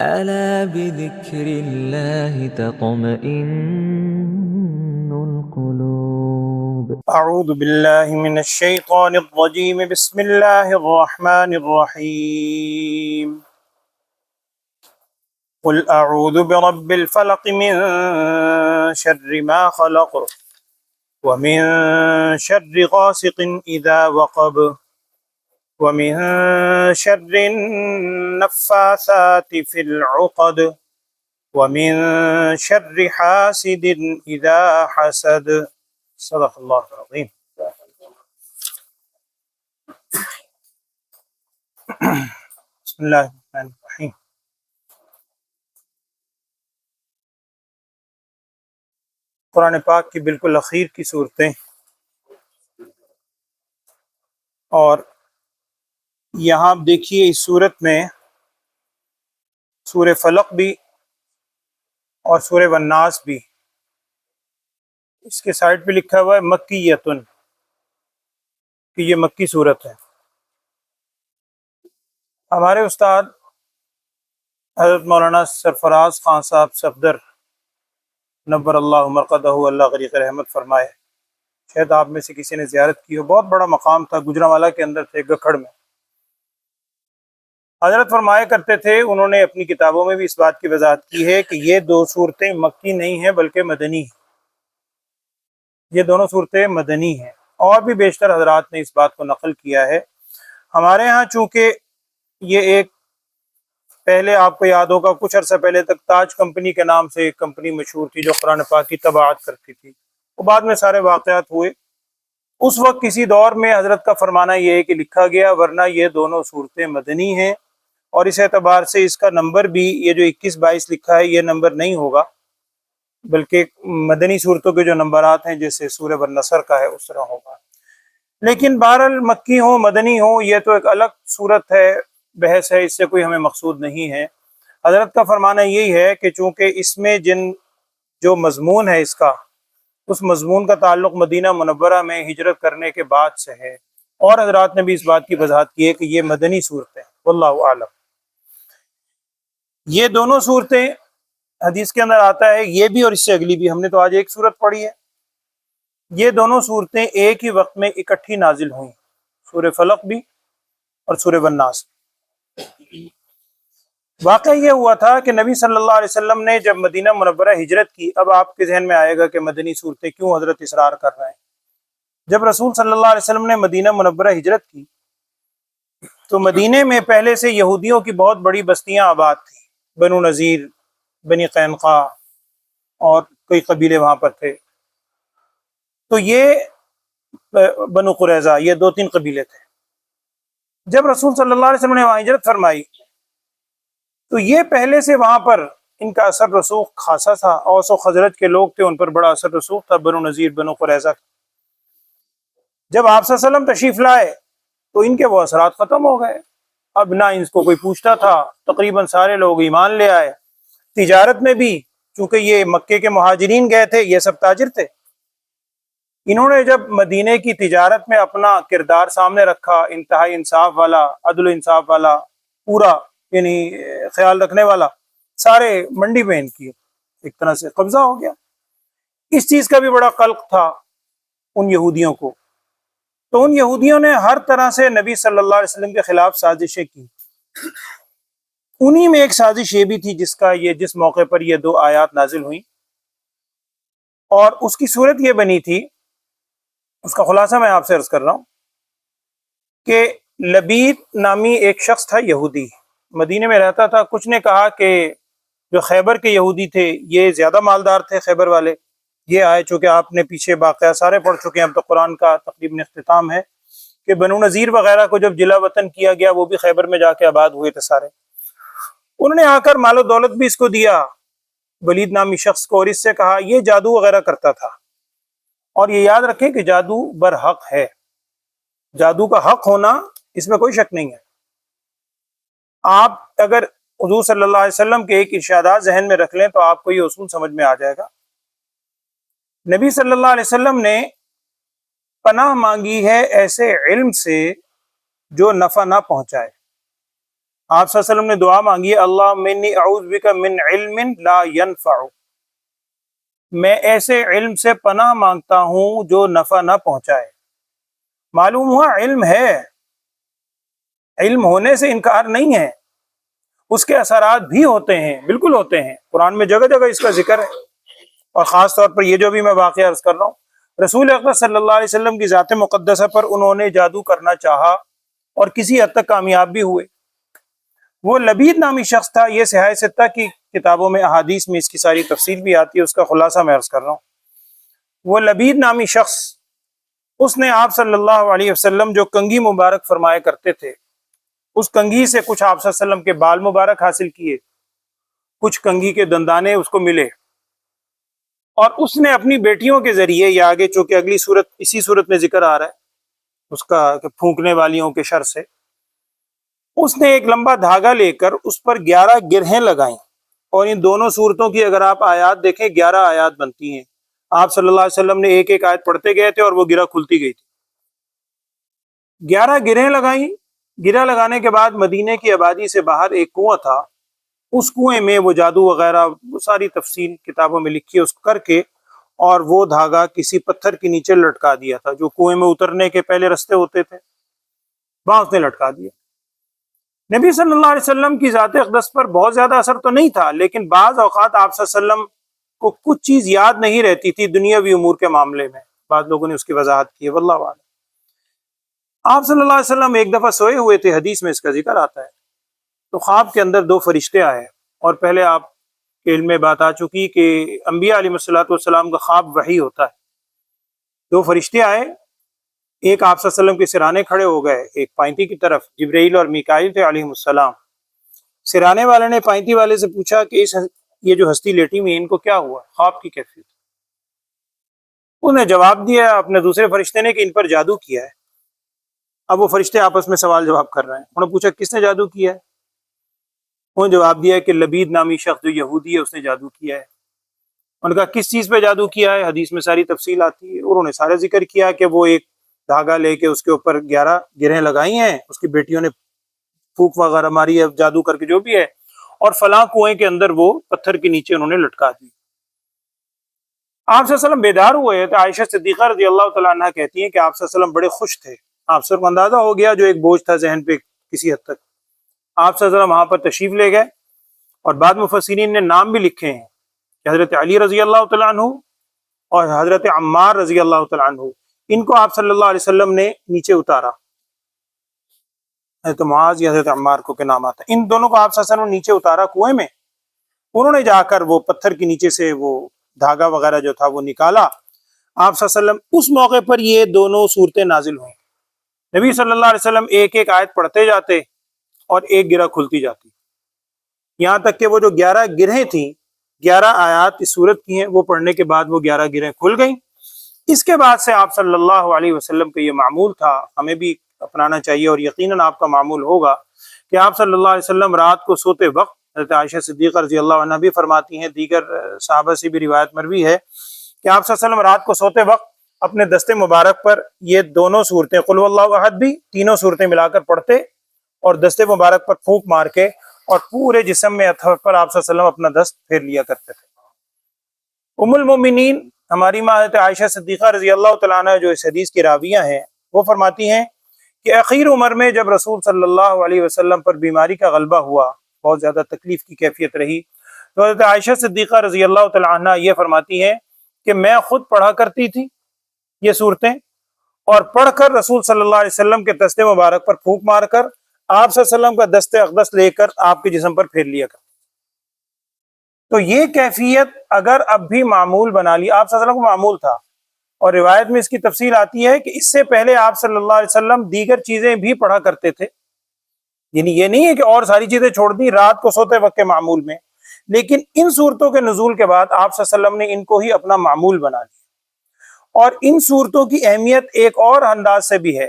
ألا بذكر الله تطمئن القلوب. أعوذ بالله من الشيطان الرجيم. بسم الله الرحمن الرحيم. قل أعوذ برب الفلق من شر ما خلق ومن شر غاسق إذا وقب ومن شر النفاثات في العقد ومن شر حاسد إذا حسد. صدق الله العظيم. بسم اللہ الرحمن الرحیم. قرآن پاک کی بالکل اخیر کی صورتیں، اور یہاں دیکھیے اس صورت میں سورہ فلق بھی اور سورہ والناس بھی، اس کے سائڈ پہ لکھا ہوا ہے مکیتن، کہ یہ مکی صورت ہے. ہمارے استاد حضرت مولانا سرفراز خان صاحب صفدر نبر اللہ مرقدہ، اللہ غریق رحمت فرمائے، شاید آپ میں سے کسی نے زیارت کی ہو. بہت بڑا مقام تھا، گجرانوالہ کے اندر تھے، گکھڑ میں. حضرت فرمایا کرتے تھے، انہوں نے اپنی کتابوں میں بھی اس بات کی وضاحت کی ہے کہ یہ دو صورتیں مکی نہیں ہیں بلکہ مدنی ہیں. یہ دونوں صورتیں مدنی ہیں، اور بھی بیشتر حضرات نے اس بات کو نقل کیا ہے. ہمارے ہاں چونکہ یہ ایک، پہلے آپ کو یاد ہوگا کچھ عرصہ پہلے تک تاج کمپنی کے نام سے ایک کمپنی مشہور تھی جو قرآن پاک کی طباعت کرتی تھی. وہ بعد میں سارے واقعات ہوئے. اس وقت کسی دور میں حضرت کا فرمانا یہ ہے کہ لکھا گیا، ورنہ یہ دونوں صورتیں مدنی ہیں. اور اس اعتبار سے اس کا نمبر بھی، یہ جو 21-22 لکھا ہے، یہ نمبر نہیں ہوگا، بلکہ مدنی صورتوں کے جو نمبرات ہیں جیسے سورہ والنصر کا ہے اس طرح ہوگا. لیکن بہرحال مکی ہو مدنی ہو، یہ تو ایک الگ صورت ہے، بحث ہے، اس سے کوئی ہمیں مقصود نہیں ہے. حضرت کا فرمانا یہی ہے کہ چونکہ اس میں جو مضمون ہے اس کا، اس مضمون کا تعلق مدینہ منورہ میں ہجرت کرنے کے بعد سے ہے، اور حضرات نے بھی اس بات کی وضاحت کی ہے کہ یہ مدنی صورت ہے. واللہ اعلم. یہ دونوں صورتیں حدیث کے اندر آتا ہے، یہ بھی اور اس سے اگلی بھی، ہم نے تو آج ایک صورت پڑھی ہے. یہ دونوں صورتیں ایک ہی وقت میں اکٹھی نازل ہوئیں، سورہ فلق بھی اور سورہ والناس. واقعہ یہ ہوا تھا کہ نبی صلی اللہ علیہ وسلم نے جب مدینہ منورہ ہجرت کی، اب آپ کے ذہن میں آئے گا کہ مدنی صورتیں کیوں حضرت اصرار کر رہے ہیں. جب رسول صلی اللہ علیہ وسلم نے مدینہ منورہ ہجرت کی تو مدینے میں پہلے سے یہودیوں کی بہت بڑی بستیاں آباد تھیں، بنو نذیر، بنی قینقاع، اور کئی قبیلے وہاں پر تھے. تو یہ بنو قریظہ، یہ 2-3 قبیلے تھے. جب رسول صلی اللہ علیہ وسلم نے وہاں ہجرت فرمائی تو یہ پہلے سے وہاں پر ان کا اثر رسوخ خاصا تھا. اوس و خزرج کے لوگ تھے، ان پر بڑا اثر رسوخ تھا، بنو نذیر، بنو قریظہ. جب آپ صلی اللہ علیہ وسلم تشریف لائے تو ان کے وہ اثرات ختم ہو گئے. اب نہ ان کو کوئی پوچھتا تھا، تقریباً سارے لوگ ایمان لے آئے. تجارت میں بھی، چونکہ یہ مکے کے مہاجرین گئے تھے، یہ سب تاجر تھے، انہوں نے جب مدینے کی تجارت میں اپنا کردار سامنے رکھا، انتہائی انصاف والا، عدل و انصاف والا، پورا یعنی خیال رکھنے والا، سارے منڈی میں ان کی ایک طرح سے قبضہ ہو گیا. اس چیز کا بھی بڑا قلق تھا ان یہودیوں کو. تو ان یہودیوں نے ہر طرح سے نبی صلی اللہ علیہ وسلم کے خلاف سازشیں کی. انہی میں ایک سازش یہ بھی تھی جس موقع پر یہ 2 آیات نازل ہوئیں، اور اس کی صورت یہ بنی تھی، اس کا خلاصہ میں آپ سے عرض کر رہا ہوں کہ لبید نامی ایک شخص تھا، یہودی، مدینے میں رہتا تھا. کچھ نے کہا کہ جو خیبر کے یہودی تھے یہ زیادہ مالدار تھے، خیبر والے. یہ آئے چونکہ آپ نے پیچھے واقعہ سارے پڑھ چکے ہیں، اب تو قرآن کا تقریباً اختتام ہے، کہ بنو نذیر وغیرہ کو جب جلا وطن کیا گیا وہ بھی خیبر میں جا کے آباد ہوئے تھے سارے. انہوں نے آ کر مال و دولت بھی اس کو دیا، ولید نامی شخص کو، اور اس سے کہا، یہ جادو وغیرہ کرتا تھا. اور یہ یاد رکھیں کہ جادو برحق ہے، جادو کا حق ہونا اس میں کوئی شک نہیں ہے. آپ اگر حضور صلی اللہ علیہ وسلم کے ایک ارشادات ذہن میں رکھ لیں تو آپ کو یہ اصول سمجھ میں آ جائے گا. نبی صلی اللہ علیہ وسلم نے پناہ مانگی ہے ایسے علم سے جو نفع نہ پہنچائے. آپ صلی اللہ علیہ وسلم نے دعا مانگی ہے اللہم انی اعوذ بک من علم لا ینفع، میں ایسے علم سے پناہ مانگتا ہوں جو نفع نہ پہنچائے۔ معلوم ہوا علم ہے، علم ہونے سے انکار نہیں ہے، اس کے اثرات بھی ہوتے ہیں، بالکل ہوتے ہیں، قرآن میں جگہ جگہ اس کا ذکر ہے۔ اور خاص طور پر یہ جو بھی میں واقعہ عرض کر رہا ہوں، رسول اکرم صلی اللہ علیہ وسلم کی ذات مقدسہ پر انہوں نے جادو کرنا چاہا اور کسی حد تک کامیاب بھی ہوئے۔ وہ لبید نامی شخص تھا، یہ صحیح ستہ کی کتابوں میں احادیث میں اس کی ساری تفصیل بھی آتی ہے، اس کا خلاصہ میں عرض کر رہا ہوں۔ وہ لبید نامی شخص، اس نے آپ صلی اللہ علیہ وسلم جو کنگھی مبارک فرمایا کرتے تھے، اس کنگھی سے کچھ آپ صلی اللہ علیہ وسلم کے بال مبارک حاصل کیے، کچھ کنگھی کے دندانے اس کو ملے، اور اس نے اپنی بیٹیوں کے ذریعے، یا آگے چونکہ اگلی صورت اسی صورت میں ذکر آ رہا ہے اس کا کہ پھونکنے والیوں کے شر سے، اس نے ایک لمبا دھاگا لے کر اس پر 11 گرہیں لگائیں، اور ان دونوں صورتوں کی اگر آپ آیات دیکھیں 11 آیات بنتی ہیں۔ آپ صلی اللہ علیہ وسلم نے ایک ایک آیت پڑھتے گئے تھے اور وہ گرہ کھلتی گئی تھی۔ 11 گرہیں لگائیں، گرہ لگانے کے بعد مدینے کی آبادی سے باہر ایک کنواں تھا، اس کنویں میں وہ جادو وغیرہ وہ ساری تفصیل کتابوں میں لکھی ہے اس کو کر کے، اور وہ دھاگا کسی پتھر کے نیچے لٹکا دیا تھا، جو کنویں میں اترنے کے پہلے رستے ہوتے تھے، وہاں اس نے لٹکا دیا۔ نبی صلی اللہ علیہ وسلم کی ذات اقدس پر بہت زیادہ اثر تو نہیں تھا، لیکن بعض اوقات آپ صلی اللہ علیہ وسلم کو کچھ چیز یاد نہیں رہتی تھی دنیاوی امور کے معاملے میں، بعض لوگوں نے اس کی وضاحت کی ہے، واللہ اعلم۔ آپ صلی اللہ علیہ وسلم ایک دفعہ سوئے ہوئے تھے، حدیث میں اس کا ذکر آتا ہے، تو خواب کے اندر 2 فرشتے آئے، اور پہلے آپ کے علم میں بات آ چکی کہ انبیاء علیہ الصلوۃ والسلام کا خواب وحی ہوتا ہے۔ 2 فرشتے آئے، ایک آپ صلی اللہ علیہ وسلم کے سرانے کھڑے ہو گئے، ایک پائنتی کی طرف، جبرائیل اور میکائیل تھے علیہم السلام۔ سرانے والے نے پائنتی والے سے پوچھا کہ یہ جو ہستی لیٹی ہوئی ان کو کیا ہوا، خواب کی کیفیت؟ انہوں نے جواب دیا اپنے دوسرے فرشتے نے کہ ان پر جادو کیا ہے۔ اب وہ فرشتے آپس میں سوال جواب کر رہے ہیں، انہوں نے پوچھا کس نے جادو کیا ہے؟ انہوں نے جواب دیا کہ لبید نامی شخص جو یہودی ہے اس نے جادو کیا ہے۔ انہوں نے کہا کس چیز پہ جادو کیا ہے؟ حدیث میں ساری تفصیل آتی ہے، انہوں نے سارا ذکر کیا کہ وہ ایک دھاگا لے کے اس کے اوپر 11 گرہیں لگائی ہیں، اس کی بیٹیوں نے پھونک وغیرہ ماری ہے جادو کر کے جو بھی ہے، اور فلاں کنویں کے اندر وہ پتھر کے نیچے انہوں نے لٹکا دی۔ آپ صلی اللہ علیہ وسلم بیدار ہوئے تو عائشہ صدیقہ رضی اللہ تعالیٰ عنہ کہتی ہیں کہ آپ صلی اللہ علیہ وسلم بڑے خوش تھے، آپ صرف اندازہ ہو گیا جو ایک بوجھ تھا ذہن پہ کسی حد تک، آپ صلی اللہ علیہ وسلم وہاں پر تشریف لے گئے، اور بعد مفسرین نے نام بھی لکھے ہیں کہ حضرت علی رضی اللہ تعالیٰ عنہ اور حضرت عمار رضی اللہ تعالیٰ عنہ، ان کو آپ صلی اللہ علیہ وسلم نے نیچے اتارا، حضرت معاذ یا حضرت عمار کو کے نام آتا ہے، ان دونوں کو آپ صلی اللہ علیہ وسلم نے نیچے اتارا کنویں میں، انہوں نے جا کر وہ پتھر کے نیچے سے وہ دھاگا وغیرہ جو تھا وہ نکالا۔ آپ صلی اللہ علیہ وسلم اس موقع پر یہ دونوں صورتیں نازل ہوئیں، نبی صلی اللہ علیہ وسلم ایک ایک آیت پڑھتے جاتے اور ایک گرہ کھلتی جاتی، یہاں تک کہ وہ جو 11 گرہیں تھیں، 11 آیات اس صورت کی ہیں، وہ پڑھنے کے بعد وہ 11 گرہیں کھل گئیں۔ اس کے بعد سے آپ صلی اللہ علیہ وسلم کا یہ معمول تھا، ہمیں بھی اپنانا چاہیے، اور یقیناً آپ کا معمول ہوگا کہ آپ صلی اللہ علیہ وسلم رات کو سوتے وقت، حضرت عائشہ صدیقہ رضی اللہ عنہ بھی فرماتی ہیں، دیگر صحابہ سے بھی روایت مروی ہے کہ آپ صلی اللہ علیہ وسلم رات کو سوتے وقت اپنے دستے مبارک پر یہ دونوں صورتیں قل واللہ احد بھی تینوں صورتیں ملا کر پڑھتے، اور دستے مبارک پر پھونک مار کے اور پورے جسم میں اطہر پر آپ صلی اللہ علیہ وسلم اپنا دست پھیر لیا کرتے تھے۔ ام المومنین ہماری ماں حضرت عائشہ صدیقہ رضی اللہ تعالیٰ عنہ جو اس حدیث کی راویہ ہیں، وہ فرماتی ہیں کہ اخیر عمر میں جب رسول صلی اللہ علیہ وسلم پر بیماری کا غلبہ ہوا، بہت زیادہ تکلیف کی کیفیت رہی، تو حضرت عائشہ صدیقہ رضی اللہ تعالیٰ عنہ یہ فرماتی ہیں کہ میں خود پڑھا کرتی تھی یہ صورتیں، اور پڑھ کر رسول صلی اللہ علیہ وسلم کے دستے مبارک پر پھونک مار کر آپ صلی اللہ علیہ وسلم کا دست اقدس لے کر آپ کے جسم پر پھیر لیا کرتی۔ تو یہ کیفیت اگر اب بھی معمول بنا لی، آپ صلی اللہ علیہ وسلم کو معمول تھا، اور روایت میں اس کی تفصیل آتی ہے کہ اس سے پہلے آپ صلی اللہ علیہ وسلم دیگر چیزیں بھی پڑھا کرتے تھے، یعنی یہ نہیں ہے کہ اور ساری چیزیں چھوڑ دی رات کو سوتے وقت کے معمول میں، لیکن ان صورتوں کے نزول کے بعد آپ صلی اللہ علیہ وسلم نے ان کو ہی اپنا معمول بنا لیا۔ اور ان صورتوں کی اہمیت ایک اور انداز سے بھی ہے،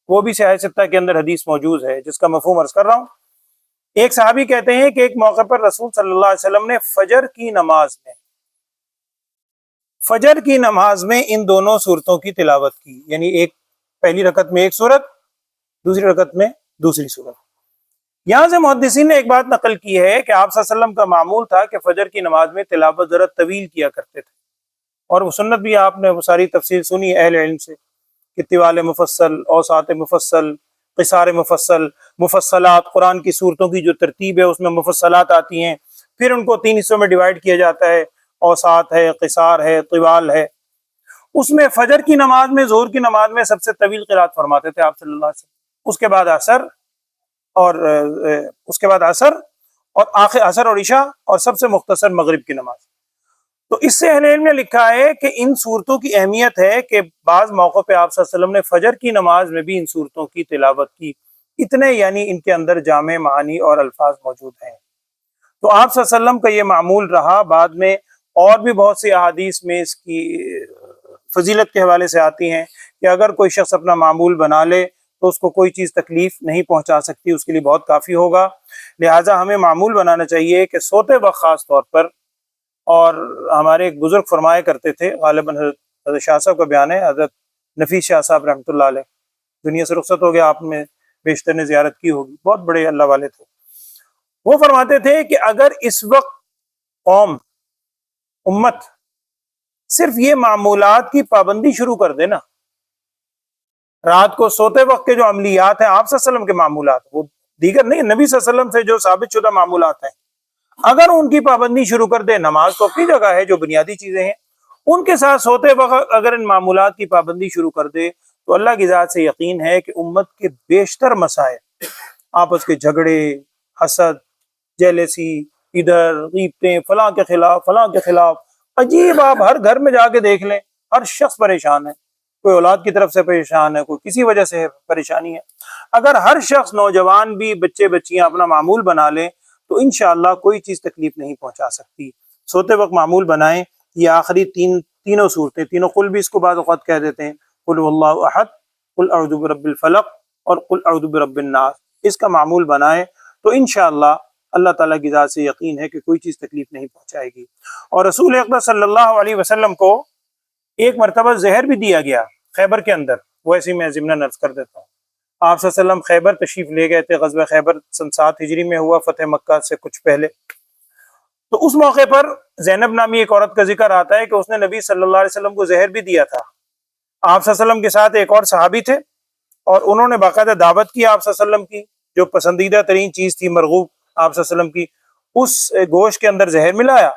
وہ بھی صحیح ستہ کے اندر حدیث موجود ہے جس کا مفہوم عرض کر رہا ہوں۔ ایک صحابی کہتے ہیں کہ ایک موقع پر رسول صلی اللہ علیہ وسلم نے فجر کی نماز میں ان دونوں صورتوں کی تلاوت کی، یعنی ایک پہلی رکعت میں ایک صورت، دوسری رکعت میں دوسری صورت، یہاں سے محدثین نے ایک بات نقل کی ہے کہ آپ صلی اللہ علیہ وسلم کا معمول تھا کہ فجر کی نماز میں تلاوت ذرا طویل کیا کرتے تھے، اور وہ سنت بھی آپ نے وہ ساری تفصیل سنی اہل علم سے کہ طوال مفصل، اوساط مفصل، قصار مفصل، مفصلات، قرآن کی صورتوں کی جو ترتیب ہے اس میں مفصلات آتی ہیں، پھر ان کو 3 حصوں میں ڈیوائیڈ کیا جاتا ہے، اوساط ہے، قصار ہے، طوال ہے۔ اس میں فجر کی نماز میں، ظہر کی نماز میں سب سے طویل قرات فرماتے تھے آپ صلی اللہ علیہ وسلم، اس کے بعد عصر اور آخر عصر اور عشاء، اور سب سے مختصر مغرب کی نماز۔ تو اس سے اہل علم نے لکھا ہے کہ ان صورتوں کی اہمیت ہے کہ بعض موقع پہ آپ صلی اللہ علیہ وسلم نے فجر کی نماز میں بھی ان صورتوں کی تلاوت کی، اتنے یعنی ان کے اندر جامع معانی اور الفاظ موجود ہیں۔ تو آپ صلی اللہ علیہ وسلم کا یہ معمول رہا، بعد میں اور بھی بہت سی احادیث میں اس کی فضیلت کے حوالے سے آتی ہیں کہ اگر کوئی شخص اپنا معمول بنا لے تو اس کو کوئی چیز تکلیف نہیں پہنچا سکتی، اس کے لیے بہت کافی ہوگا۔ لہٰذا ہمیں معمول بنانا چاہیے کہ سوتے وقت خاص طور پر، اور ہمارے ایک بزرگ فرمایا کرتے تھے، غالباً حضرت شاہ صاحب کا بیان ہے، حضرت نفیس شاہ صاحب رحمۃ اللہ علیہ، دنیا سے رخصت ہو گیا، آپ میں بیشتر نے زیارت کی ہوگی، بہت بڑے اللہ والے تھے۔ وہ فرماتے تھے کہ اگر اس وقت قوم، امت صرف یہ معمولات کی پابندی شروع کر دے نا، رات کو سوتے وقت کے جو عملیات ہیں آپ صلی اللہ علیہ وسلم کے معمولات، وہ دیگر نہیں، نبی صلی اللہ علیہ وسلم سے جو ثابت شدہ معمولات ہیں، اگر ان کی پابندی شروع کر دے، نماز تو اپنی جگہ ہے جو بنیادی چیزیں ہیں، ان کے ساتھ سوتے وقت اگر ان معمولات کی پابندی شروع کر دے تو اللہ کی ذات سے یقین ہے کہ امت کے بیشتر مسائل، آپس کے جھگڑے، حسد، جیلسی، ادھر غیبتیں، فلاں کے خلاف فلاں کے خلاف، عجیب، آپ ہر گھر میں جا کے دیکھ لیں، ہر شخص پریشان ہے، کوئی اولاد کی طرف سے پریشان ہے، کوئی کسی وجہ سے پریشانی ہے۔ اگر ہر شخص، نوجوان بھی، بچے بچیاں اپنا معمول بنا لیں تو انشاءاللہ کوئی چیز تکلیف نہیں پہنچا سکتی۔ سوتے وقت معمول بنائیں، یہ آخری تینوں صورتیں، تینوں قل بھی اس کو بعض اوقات کہہ دیتے ہیں، قل هو اللہ احد، قل اعوذ برب الفلق، اور قل اعوذ برب الناس، اس کا معمول بنائیں تو انشاءاللہ اللہ تعالیٰ کی ذات سے یقین ہے کہ کوئی چیز تکلیف نہیں پہنچائے گی۔ اور رسول اقدس صلی اللہ علیہ وسلم کو ایک مرتبہ زہر بھی دیا گیا خیبر کے اندر، وہ ایسی میں ضمن عرض کر دیتا ہوں۔ آپ صلی اللہ علیہ وسلم خیبر تشریف لے گئے تھے، غزوہ خیبر سن 7 ہجری میں ہوا، فتح مکہ سے کچھ پہلے۔ تو اس موقع پر زینب نامی ایک عورت کا ذکر آتا ہے کہ اس نے نبی صلی اللہ علیہ وسلم کو زہر بھی دیا تھا۔ آپ صلی اللہ علیہ وسلم کے ساتھ ایک اور صحابی تھے، اور انہوں نے باقاعدہ دعوت کی آپ صلی اللہ علیہ وسلم کی، جو پسندیدہ ترین چیز تھی، مرغوب آپ صلی اللہ علیہ وسلم کی، اس گوشت کے اندر زہر ملایا۔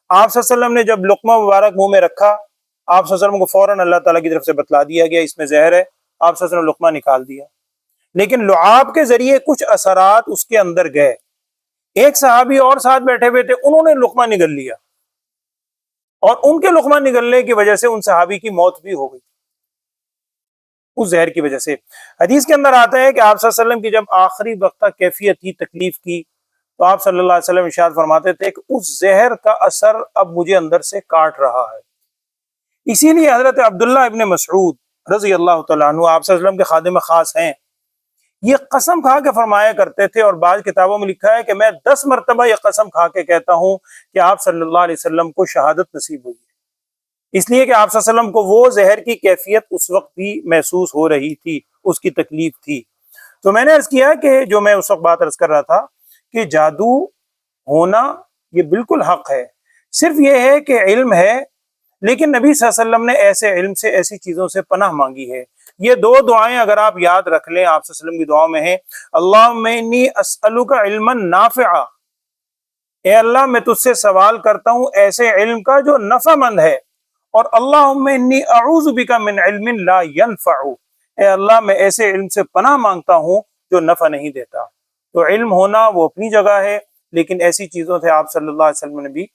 آپ صلی اللہ علیہ وسلم نے جب لقمہ مبارک منہ میں رکھا، آپ صلی اللہ علیہ وسلم کو فوراً اللہ تعالیٰ کی طرف سے بتلا دیا گیا اس میں زہر ہے، آپ صلی اللہ علیہ وسلم نے لقمہ نکال دیا، لیکن لعاب کے ذریعے کچھ اثرات اس کے اندر گئے۔ ایک صحابی اور ساتھ بیٹھے ہوئے تھے، انہوں نے لقمہ نگل لیا، اور ان کے لقمہ نگلنے کی وجہ سے ان صحابی کی موت بھی ہو گئی اس زہر کی وجہ سے۔ حدیث کے اندر آتا ہے کہ آپ صلی اللہ علیہ وسلم کی جب آخری وقتہ کیفیت تھی، تکلیف کی، تو آپ صلی اللہ علیہ وسلم ارشاد فرماتے تھے کہ اس زہر کا اثر اب مجھے اندر سے کاٹ رہا ہے۔ اسی لیے حضرت عبداللہ ابن مسعود رضی اللہ تعالیٰ عنہ، آپ صلی اللہ علیہ وسلم کے خادم خاص ہیں، یہ قسم کھا کے فرمایا کرتے تھے، اور بعض کتابوں میں لکھا ہے کہ میں 10 مرتبہ یہ قسم کھا کے کہتا ہوں کہ آپ صلی اللہ علیہ وسلم کو شہادت نصیب ہوئی ہے، اس لیے کہ آپ صلی اللہ علیہ وسلم کو وہ زہر کی کیفیت اس وقت بھی محسوس ہو رہی تھی، اس کی تکلیف تھی۔ تو میں نے عرض کیا کہ جو میں اس وقت بات عرض کر رہا تھا کہ جادو ہونا یہ بالکل حق ہے، صرف یہ ہے کہ علم ہے، لیکن نبی صلی اللہ علیہ وسلم نے ایسے علم سے، ایسی چیزوں سے پناہ مانگی ہے۔ یہ 2 دعائیں اگر آپ یاد رکھ لیں، آپ صلی اللہ علیہ وسلم کی دعاؤں میں ہیں، اللہم انی اسألک علما نافعا، اے اللہ میں تجھ سے سوال کرتا ہوں ایسے علم کا جو نفع مند ہے، اور اللہم انی اعوذ بک من علم لا ینفع، اے اللہ میں ایسے علم سے پناہ مانگتا ہوں جو نفع نہیں دیتا۔ تو علم ہونا وہ اپنی جگہ ہے، لیکن ایسی چیزوں سے آپ صلی اللہ علیہ وسلم نے بھی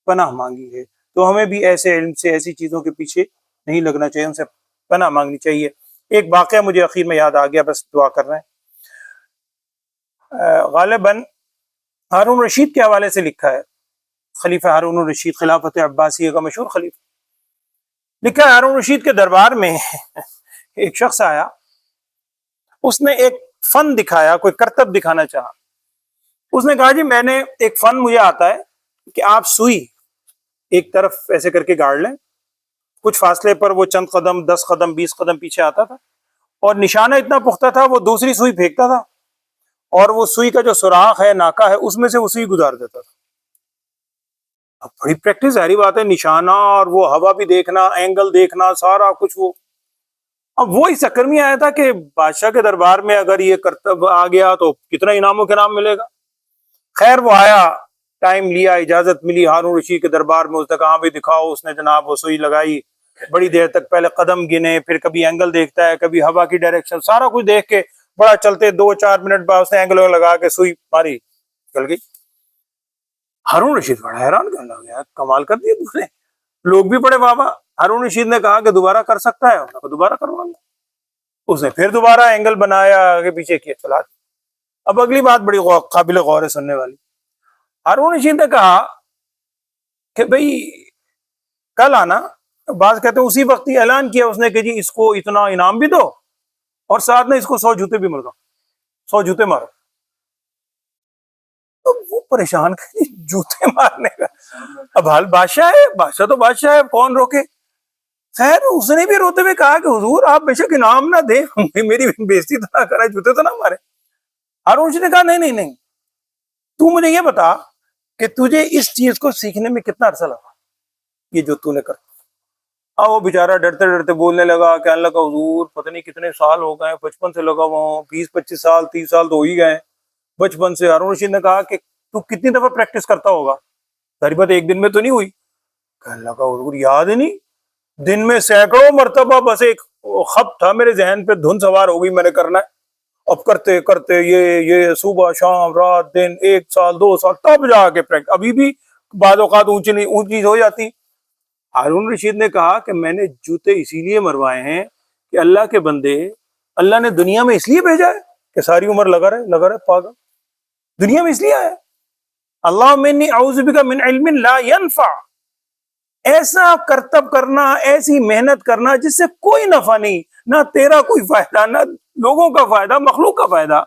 پناہ مانگی ہے، تو ہمیں بھی ایسے علم سے، ایسی چیزوں کے پیچھے نہیں لگنا چاہیے، ان سے پناہ مانگنی چاہیے۔ ایک واقعہ مجھے اخیر میں یاد آ گیا، بس دعا کر رہے ہیں۔ غالباً ہارون رشید کے حوالے سے لکھا ہے، خلیفہ ہارون الرشید، خلافت عباسیہ کا مشہور خلیفہ، لکھا ہے ہارون رشید کے دربار میں ایک شخص آیا، اس نے ایک فن دکھایا، کوئی کرتب دکھانا چاہا۔ اس نے کہا جی میں نے ایک فن مجھے آتا ہے کہ آپ سوئی ایک طرف ایسے کر کے گاڑ لیں، کچھ فاصلے پر وہ چند قدم، 10 قدم، 20 قدم پیچھے آتا تھا، اور نشانہ اتنا پختہ تھا وہ دوسری سوئی پھینکتا تھا، اور وہ سوئی کا جو سوراخ ہے ناکا ہے اس میں سے وہ سوئی گزار دیتا تھا. اب بڑی پریکٹس ظاہری بات ہے, نشانہ اور وہ ہوا بھی دیکھنا, اینگل دیکھنا, سارا کچھ وہ. اب وہ اس چکر میں آیا تھا کہ بادشاہ کے دربار میں اگر یہ کرتب آ گیا تو کتنا انعام و کرام ملے گا. خیر وہ آیا, ٹائم لیا, اجازت ملی ہارون رشید کے دربار میں, اس نے کہا بھی دکھاؤ. اس نے جناب وہ سوئی لگائی, بڑی دیر تک پہلے قدم گنے, پھر کبھی اینگل دیکھتا ہے, کبھی ہوا کی ڈائریکشن, سارا کچھ دیکھ کے بڑا چلتے 2-4 منٹ بعد اس نے اینگل لگا کے سوئی ماری, چل گئی. ہارون رشید بڑا حیران, کہنے لگا کمال کر دیا دوسرے. لوگ بھی بڑے بابا. ہارون رشید نے کہا کہ دوبارہ کر سکتا ہے, انہوں نے کہا دوبارہ کروا لو. اس نے پھر دوبارہ اینگل بنایا, آگے پیچھے کیا, چلا دیا. اب اگلی بات بڑی قابل غور ہے سننے والی. ہارون رشید نے کہا کہ بھئی کل آنا. بعض کہتے ہیں اسی وقت ہی اعلان کیا اس نے کہ جی اس کو اتنا انعام بھی دو اور ساتھ میں اس کو 100 جوتے بھی مرگا, 100 جوتے مارو. تو وہ پریشان کہ جوتے مارنے کا, اب حال بادشاہ ہے, بادشاہ تو بادشاہ ہے, کون روکے. خیر اس نے بھی روتے ہوئے کہا کہ حضور آپ بے شک انعام نہ دیں, میری بےزتی تو نہ کرے, جوتے تو نہ مارے. ہارون رشید نے کہا نہیں, تو مجھے یہ بتا کہ تجھے اس چیز کو سیکھنے میں کتنا عرصہ لگا, یہ جو تو نے کر. وہ بیچارہ ڈرتے ڈرتے بولنے لگا, کہنے لگا حضور پتہ نہیں کتنے سال ہو گئے, بچپن سے لگا ہوا ہوں, 20-25 سال 30 سال تو ہو ہی گئے بچپن سے. ہارون رشید نے کہا کہ تو کتنی دفعہ پریکٹس کرتا ہوگا, ظاہر بات ایک دن میں تو نہیں ہوئی. کہنے لگا حضور یاد ہی نہیں, دن میں سینکڑوں مرتبہ, بس ایک خط تھا میرے ذہن پہ, دھن سوار ہو گئی, میں نے کرنا ہے. اب کرتے کرتے یہ صبح شام رات دن 1 سال 2 سال, تب جا کے پریکٹس. ابھی بھی بعض اوقات اونچی ہو جاتی. ہارون رشید نے کہا کہ میں نے جوتے اسی لیے مروائے ہیں کہ اللہ کے بندے, اللہ نے دنیا میں اس لیے بھیجا ہے کہ ساری عمر لگا رہے پاگل, دنیا میں اس لیے آیا. اللہم انی اعوذ بک من علم لا ینفع, ایسا کرتب کرنا, ایسی محنت کرنا جس سے کوئی نفع نہیں, نہ تیرا کوئی فائدہ, نہ لوگوں کا فائدہ, مخلوق کا فائدہ.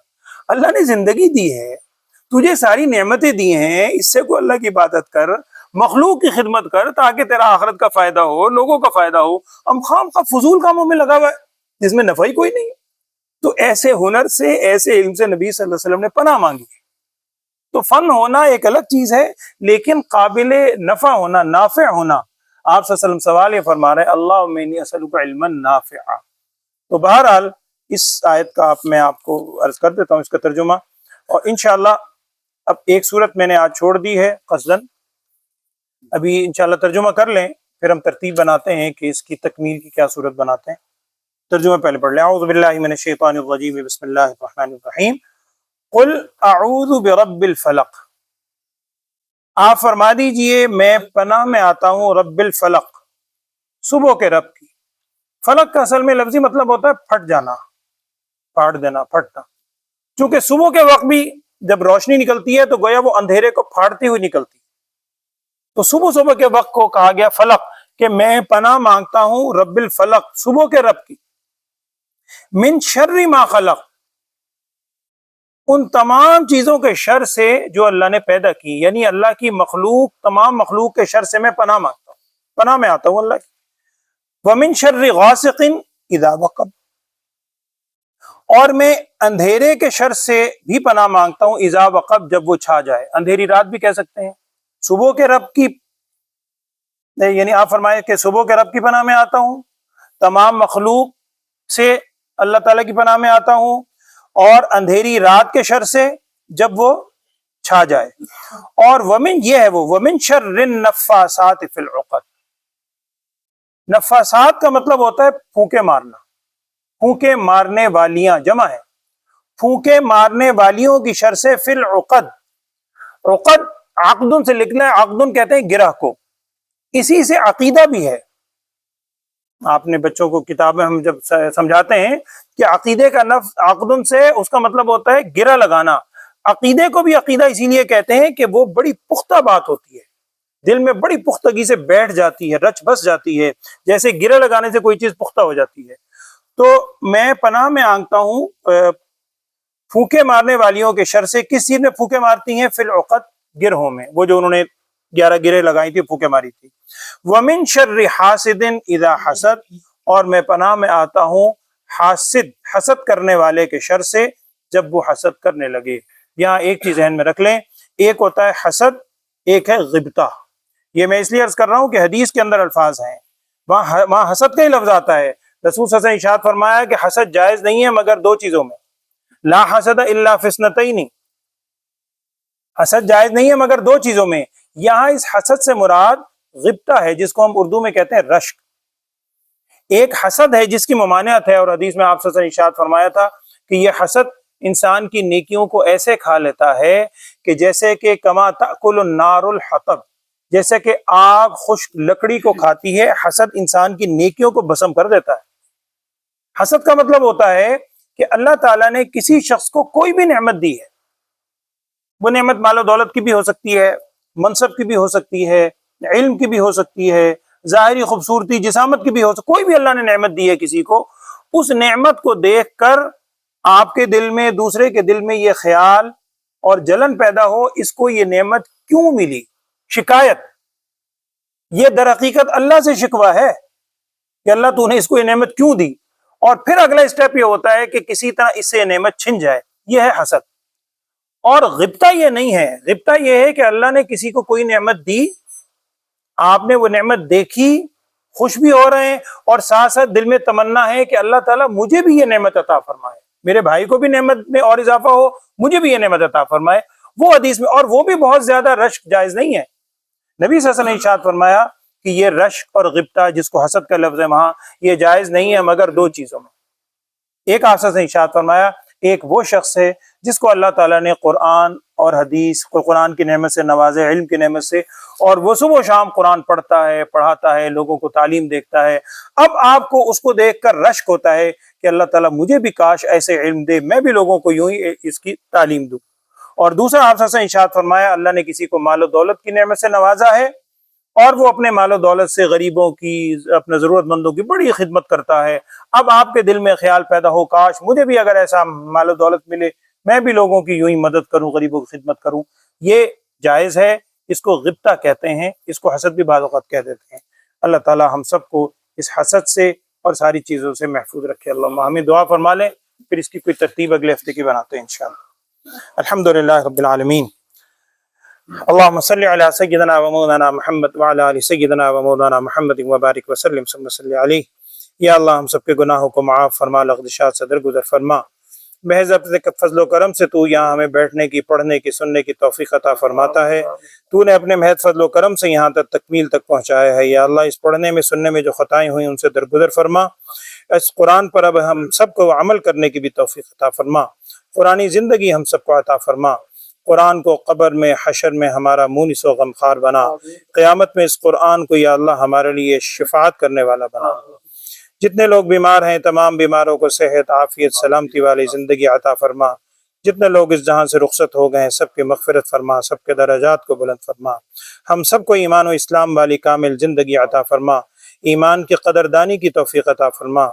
اللہ نے زندگی دی ہے, تجھے ساری نعمتیں دی ہیں, اس سے کوئی اللہ کی عبادت کر, مخلوق کی خدمت کر تاکہ تیرا آخرت کا فائدہ ہو, لوگوں کا فائدہ ہو. ہم خام کا فضول کاموں میں لگا ہوا ہے جس میں نفع ہی کوئی نہیں. تو ایسے ہنر سے, ایسے علم سے نبی صلی اللہ علیہ وسلم نے پناہ مانگی. تو فن ہونا ایک الگ چیز ہے, لیکن قابل نفع ہونا, نافع ہونا. آپ صلی اللہ علیہ وسلم سوال یہ فرما رہے ہیں اللہم انی اسألک علما نافعا. تو بہرحال اس آیت کا میں آپ کو عرض کر دیتا ہوں اس کا ترجمہ, اور انشاءاللہ اب ایک صورت میں نے آج چھوڑ دی ہے قصدن, ابھی انشاءاللہ ترجمہ کر لیں, پھر ہم ترتیب بناتے ہیں کہ اس کی تکمیل کی کیا صورت بناتے ہیں. ترجمہ پہلے پڑھ لیں. اعوذ باللہ من الشیطان الرجیم, بسم اللہ الرحمن الرحیم. قل اعوذ برب الفلق, آپ فرما دیجئے میں پناہ میں آتا ہوں رب الفلق, صبح کے رب کی. فلق کا اصل میں لفظی مطلب ہوتا ہے پھٹ جانا, پھاڑ دینا, پھٹنا. چونکہ صبح کے وقت بھی جب روشنی نکلتی ہے تو گویا وہ اندھیرے کو پھاڑتی ہوئی نکلتی, تو صبح کے وقت کو کہا گیا فلق, کہ میں پناہ مانگتا ہوں رب الفلق, صبح کے رب کی. من شر ما خلق, ان تمام چیزوں کے شر سے جو اللہ نے پیدا کی, یعنی اللہ کی مخلوق, تمام مخلوق کے شر سے میں پناہ مانگتا ہوں, پناہ میں آتا ہوں اللہ کی. ومن شر غاسق اذا وقب, اور میں اندھیرے کے شر سے بھی پناہ مانگتا ہوں اذا وقب, جب وہ چھا جائے. اندھیری رات بھی کہہ سکتے ہیں. صبح کے رب کی, یعنی آپ فرمائے کہ صبح کے رب کی پناہ میں آتا ہوں, تمام مخلوق سے اللہ تعالیٰ کی پناہ میں آتا ہوں, اور اندھیری رات کے شر سے جب وہ چھا جائے. اور ومن, یہ ہے وہ, ومن شر النفاسات فی العقد. نفاسات کا مطلب ہوتا ہے پھونکے مارنا, پھونکے مارنے والیاں جمع ہے, پھونکے مارنے والیوں کی شر سے. فی العقد, عقد عقدن سے لکھنا ہے, عقدن کہتے ہیں گرہ کو, اسی سے عقیدہ بھی ہے. آپ نے بچوں کو کتاب میں ہم جب سمجھاتے ہیں کہ عقیدے کا لفظ عقدن سے, اس کا مطلب ہوتا ہے گرہ لگانا. عقیدے کو بھی عقیدہ اسی لیے کہتے ہیں کہ وہ بڑی پختہ بات ہوتی ہے, دل میں بڑی پختگی سے بیٹھ جاتی ہے, رچ بس جاتی ہے, جیسے گرہ لگانے سے کوئی چیز پختہ ہو جاتی ہے. تو میں پناہ میں مانگتا ہوں پھونکے مارنے والیوں کے شر سے. کس چیز میں پھونکے مارتی ہیں؟ فی العقد, گرہوں میں, وہ جو انہوں نے 11 گرہ لگائی تھی, پھونکے ماری تھی. ومن شر حاسد اذا حسد, اور میں پناہ میں آتا ہوں حاسد, حسد کرنے والے کے شر سے جب وہ حسد کرنے لگے۔ یہاں ایک چیز ذہن میں رکھ لیں، ایک ہوتا ہے حسد، ایک ہے غبطہ۔ یہ میں اس لیے عرض کر رہا ہوں کہ حدیث کے اندر الفاظ ہیں، وہاں حسد کا ہی لفظ آتا ہے۔ رسول صلی اللہ علیہ وسلم ارشاد فرمایا کہ حسد جائز نہیں ہے مگر دو چیزوں میں، لا حسد الا فی اثنتین، حسد جائز نہیں ہے مگر دو چیزوں میں۔ یہاں اس حسد سے مراد غبطہ ہے، جس کو ہم اردو میں کہتے ہیں رشک۔ ایک حسد ہے جس کی ممانعت ہے، اور حدیث میں آپ صلی اللہ علیہ وسلم ارشاد فرمایا تھا کہ یہ حسد انسان کی نیکیوں کو ایسے کھا لیتا ہے کہ جیسے کہ کما تأکل النار الحطب، جیسے کہ آگ خشک لکڑی کو کھاتی ہے، حسد انسان کی نیکیوں کو بھسم کر دیتا ہے۔ حسد کا مطلب ہوتا ہے کہ اللہ تعالیٰ نے کسی شخص کو کوئی بھی نعمت دی ہے، وہ نعمت مال و دولت کی بھی ہو سکتی ہے، منصب کی بھی ہو سکتی ہے، علم کی بھی ہو سکتی ہے، ظاہری خوبصورتی جسامت کی بھی ہو سکتی، کوئی بھی اللہ نے نعمت دی ہے کسی کو، اس نعمت کو دیکھ کر آپ کے دل میں، دوسرے کے دل میں یہ خیال اور جلن پیدا ہو، اس کو یہ نعمت کیوں ملی، شکایت۔ یہ در حقیقت اللہ سے شکوہ ہے کہ اللہ تو نے اس کو یہ نعمت کیوں دی، اور پھر اگلا اسٹیپ یہ ہوتا ہے کہ کسی طرح اس سے یہ نعمت چھن جائے، یہ ہے حسد۔ اور غبطہ یہ نہیں ہے، غبطہ یہ ہے کہ اللہ نے کسی کو کوئی نعمت دی، آپ نے وہ نعمت دیکھی، خوش بھی ہو رہے ہیں، اور ساتھ ساتھ دل میں تمنا ہے کہ اللہ تعالیٰ مجھے بھی یہ نعمت عطا فرمائے، میرے بھائی کو بھی نعمت میں اور اضافہ ہو، مجھے بھی یہ نعمت عطا فرمائے۔ وہ حدیث میں، اور وہ بھی بہت زیادہ رشک جائز نہیں ہے۔ نبی صلی اللہ علیہ وسلم نے ارشاد فرمایا کہ یہ رشک اور غبطہ، جس کو حسد کا لفظ ہے وہاں، یہ جائز نہیں ہے مگر دو چیزوں میں۔ ایک آپ نے ارشاد فرمایا، ایک وہ شخص ہے جس کو اللہ تعالیٰ نے قرآن اور حدیث کو، قرآن کی نعمت سے نوازے، علم کی نعمت سے، اور وہ صبح و شام قرآن پڑھتا ہے، پڑھاتا ہے، لوگوں کو تعلیم دیکھتا ہے۔ اب آپ کو اس کو دیکھ کر رشک ہوتا ہے کہ اللہ تعالیٰ مجھے بھی کاش ایسے علم دے، میں بھی لوگوں کو یوں ہی اس کی تعلیم دوں۔ اور دوسرا آپ سے ارشاد فرمایا، اللہ نے کسی کو مال و دولت کی نعمت سے نوازا ہے، اور وہ اپنے مال و دولت سے غریبوں کی، اپنے ضرورت مندوں کی بڑی خدمت کرتا ہے۔ اب آپ کے دل میں خیال پیدا ہو، کاش مجھے بھی اگر ایسا مال و دولت ملے، میں بھی لوگوں کی یوں ہی مدد کروں، غریبوں کی خدمت کروں۔ یہ جائز ہے، اس کو غبطہ کہتے ہیں، اس کو حسد بھی بعض اوقات کہہ دیتے ہیں۔ اللہ تعالی ہم سب کو اس حسد سے اور ساری چیزوں سے محفوظ رکھے۔ اللہم آمین۔ دعا فرما لیں، پھر اس کی کوئی ترتیب اگلے ہفتے کی بناتے ہیں انشاءاللہ۔ الحمدللہ رب العالمین، اللہم صلی علی سیدنا و مولانا محمد وعلی آل سیدنا و مولانا محمد وبارک وسلم ثم صلی علیہ۔ یا اللہ ہم سب کے گناہوں کو معاف فرما، لغزشات سے درگزر فرما۔ محض اپنے فضل و کرم سے تو یہاں ہمیں بیٹھنے کی، پڑھنے کی، سننے کی توفیق عطا فرماتا ہے۔ تو نے اپنے محض فضل و کرم سے یہاں تک تکمیل تک پہنچایا ہے۔ یا اللہ اس پڑھنے میں، سننے میں جو خطائیں ہوئیں ان سے درگزر فرما۔ اس قرآن پر اب ہم سب کو عمل کرنے کی بھی توفیق عطا فرما۔ قرآنی زندگی ہم سب کو عطا فرما۔ قرآن کو قبر میں، حشر میں ہمارا مونس و غمخوار بنا۔ قیامت میں اس قرآن کو یا اللہ ہمارے لیے شفاعت کرنے والا بنا۔ جتنے لوگ بیمار ہیں، تمام بیماروں کو صحت، عافیت، سلامتی والی زندگی عطا فرما۔ جتنے لوگ اس جہاں سے رخصت ہو گئے ہیں، سب کی مغفرت فرما، سب کے درجات کو بلند فرما۔ ہم سب کو ایمان و اسلام والی کامل زندگی عطا فرما۔ ایمان کی قدردانی کی توفیق عطا فرما۔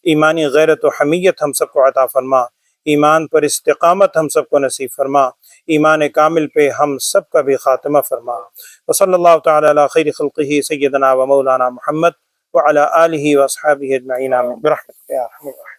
ایمانی غیرت و حمیت ہم سب کو عطا فرما۔ ایمان پر استقامت ہم سب کو نصیب فرما۔ ایمان کامل پہ ہم سب کا بھی خاتمہ فرما۔ وصلی اللہ تعالی علی خیر خلقہ سیدنا و مولانا محمد وعلی آلہ واصحابہ اجمعین، آمین برحمتک یا ارحم الراحمین۔